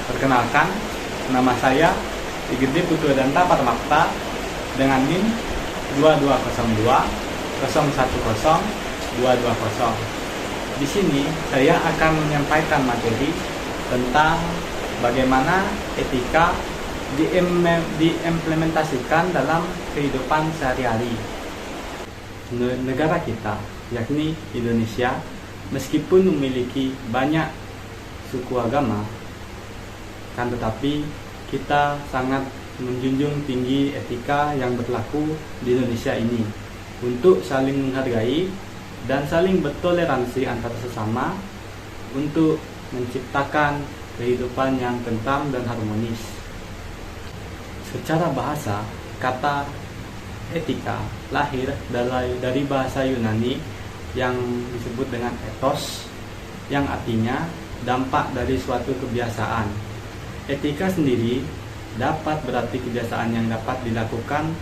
Perkenalkan, nama saya Igede Putuadanta Parmakta dengan NIM 2202 010 220. Di sini saya akan menyampaikan materi tentang bagaimana etika diimplementasikan dalam kehidupan sehari-hari. Negara kita, yakni Indonesia, meskipun memiliki banyak suku agama, kan tetapi kita sangat menjunjung tinggi etika yang berlaku di Indonesia ini untuk saling menghargai dan saling bertoleransi antar sesama untuk menciptakan kehidupan yang tentram dan harmonis. Secara bahasa, kata etika lahir dari bahasa Yunani yang disebut dengan ethos, yang artinya dampak dari suatu kebiasaan. Etika sendiri dapat berarti kebiasaan yang dapat dilakukan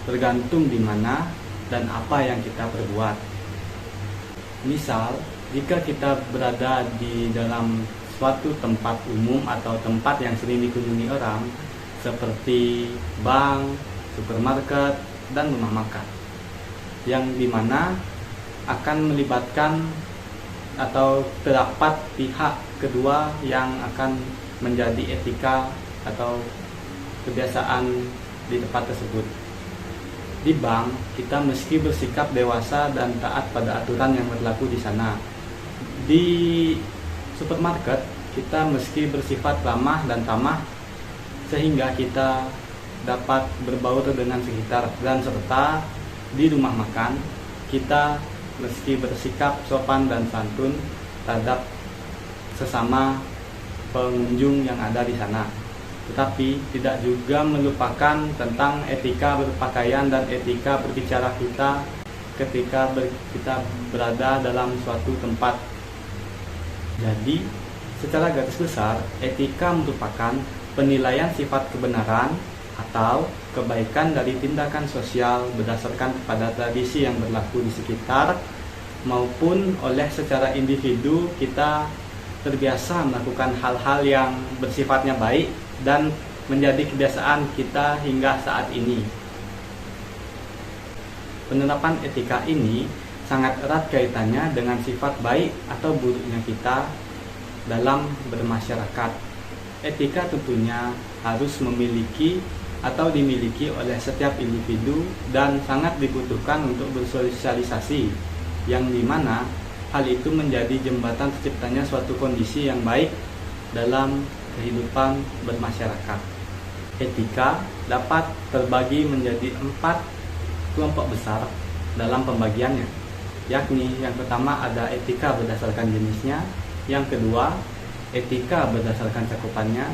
tergantung di mana dan apa yang kita perbuat. Misal, jika kita berada di dalam suatu tempat umum atau tempat yang sering dikunjungi orang, seperti bank, supermarket, dan rumah makan, yang dimana akan melibatkan atau terdapat pihak kedua yang akan menjadi etika atau kebiasaan di tempat tersebut. Di bank, kita mesti bersikap dewasa dan taat pada aturan yang berlaku di sana. Di supermarket, kita mesti bersifat ramah dan tamah sehingga kita dapat berbaur dengan sekitar, dan serta di rumah makan kita mesti bersikap sopan dan santun terhadap sesama pengunjung yang ada di sana. Tetapi tidak juga melupakan tentang etika berpakaian dan etika berbicara kita ketika kita berada dalam suatu tempat. Jadi, secara garis besar, etika merupakan penilaian sifat kebenaran atau kebaikan dari tindakan sosial berdasarkan kepada tradisi yang berlaku di sekitar, maupun oleh secara individu kita terbiasa melakukan hal-hal yang bersifatnya baik dan menjadi kebiasaan kita hingga saat ini. Penerapan etika ini sangat erat kaitannya dengan sifat baik atau buruknya kita dalam bermasyarakat. Etika tentunya harus memiliki atau dimiliki oleh setiap individu dan sangat dibutuhkan untuk bersosialisasi, yang dimana hal itu menjadi jembatan terciptanya suatu kondisi yang baik dalam kehidupan bermasyarakat. Etika dapat terbagi menjadi 4 kelompok besar dalam pembagiannya, yakni yang pertama ada etika berdasarkan jenisnya, yang kedua etika berdasarkan cakupannya,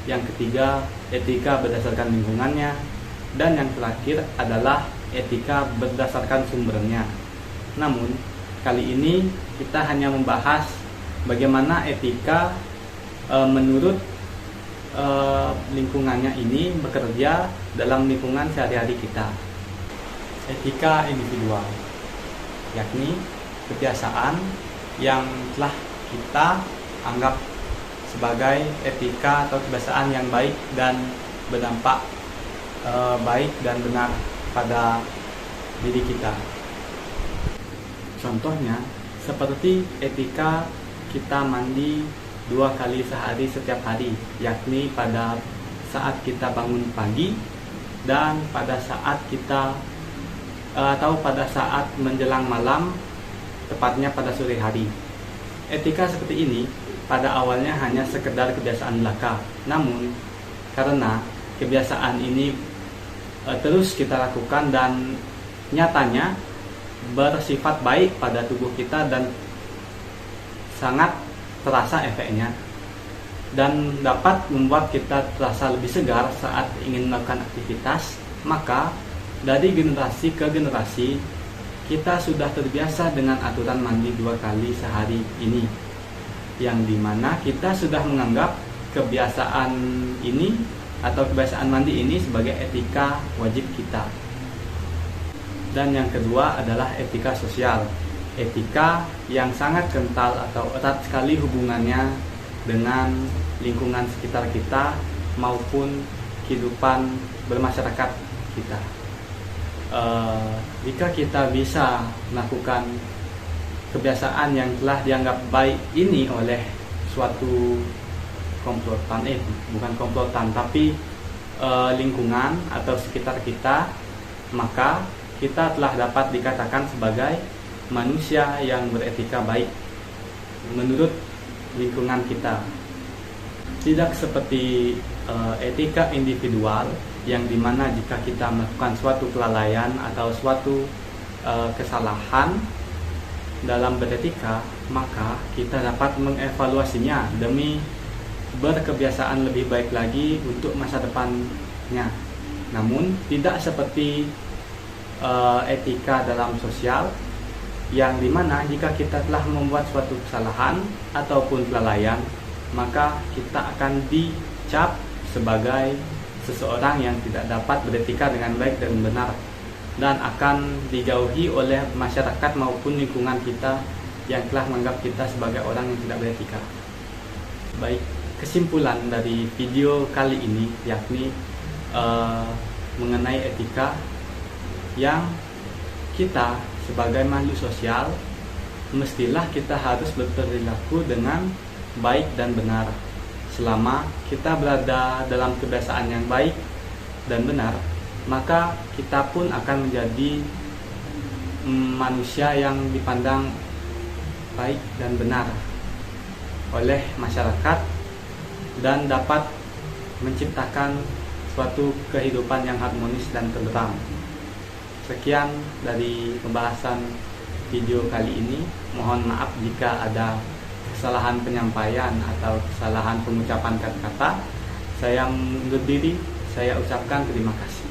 yang ketiga etika berdasarkan lingkungannya, dan yang terakhir adalah etika berdasarkan sumbernya. Namun kali ini kita hanya membahas bagaimana etika menurut lingkungannya ini bekerja dalam lingkungan sehari-hari kita. Etika individual, yakni kebiasaan yang telah kita anggap sebagai etika atau kebiasaan yang baik dan berdampak baik dan benar pada diri kita. Contohnya seperti etika kita mandi 2 kali sehari setiap hari, yakni pada saat kita bangun pagi dan pada saat kita atau pada saat menjelang malam, tepatnya pada sore hari. Etika seperti ini pada awalnya hanya sekedar kebiasaan belaka, namun karena kebiasaan ini terus kita lakukan dan nyatanya bersifat baik pada tubuh kita dan sangat terasa efeknya, dan dapat membuat kita terasa lebih segar saat ingin melakukan aktivitas, maka dari generasi ke generasi kita sudah terbiasa dengan aturan mandi 2 kali sehari ini, yang dimana kita sudah menganggap kebiasaan ini atau kebiasaan mandi ini sebagai etika wajib kita. Dan yang kedua adalah etika sosial, etika yang sangat kental atau erat sekali hubungannya dengan lingkungan sekitar kita maupun kehidupan bermasyarakat kita. Jika kita bisa melakukan kebiasaan yang telah dianggap baik ini oleh suatu komplotan, bukan komplotan, tapi lingkungan atau sekitar kita, maka kita telah dapat dikatakan sebagai manusia yang beretika baik menurut lingkungan kita. Tidak seperti etika individual yang dimana jika kita melakukan suatu kelalaian atau suatu kesalahan dalam beretika, maka kita dapat mengevaluasinya demi berkebiasaan lebih baik lagi untuk masa depannya. Namun tidak seperti etika dalam sosial yang dimana jika kita telah membuat suatu kesalahan ataupun kelalaian, maka kita akan dicap sebagai seseorang yang tidak dapat beretika dengan baik dan benar, dan akan dijauhi oleh masyarakat maupun lingkungan kita yang telah menganggap kita sebagai orang yang tidak beretika. Baik, kesimpulan dari video kali ini yakni mengenai etika yang kita sebagai makhluk sosial mestilah kita harus berperilaku dengan baik dan benar. Selama kita berada dalam kebiasaan yang baik dan benar, maka kita pun akan menjadi manusia yang dipandang baik dan benar oleh masyarakat dan dapat menciptakan suatu kehidupan yang harmonis dan tenteram. Sekian dari pembahasan video kali ini. Mohon maaf jika ada kesalahan penyampaian atau kesalahan pengucapan kata-kata. Saya undur diri, saya ucapkan terima kasih.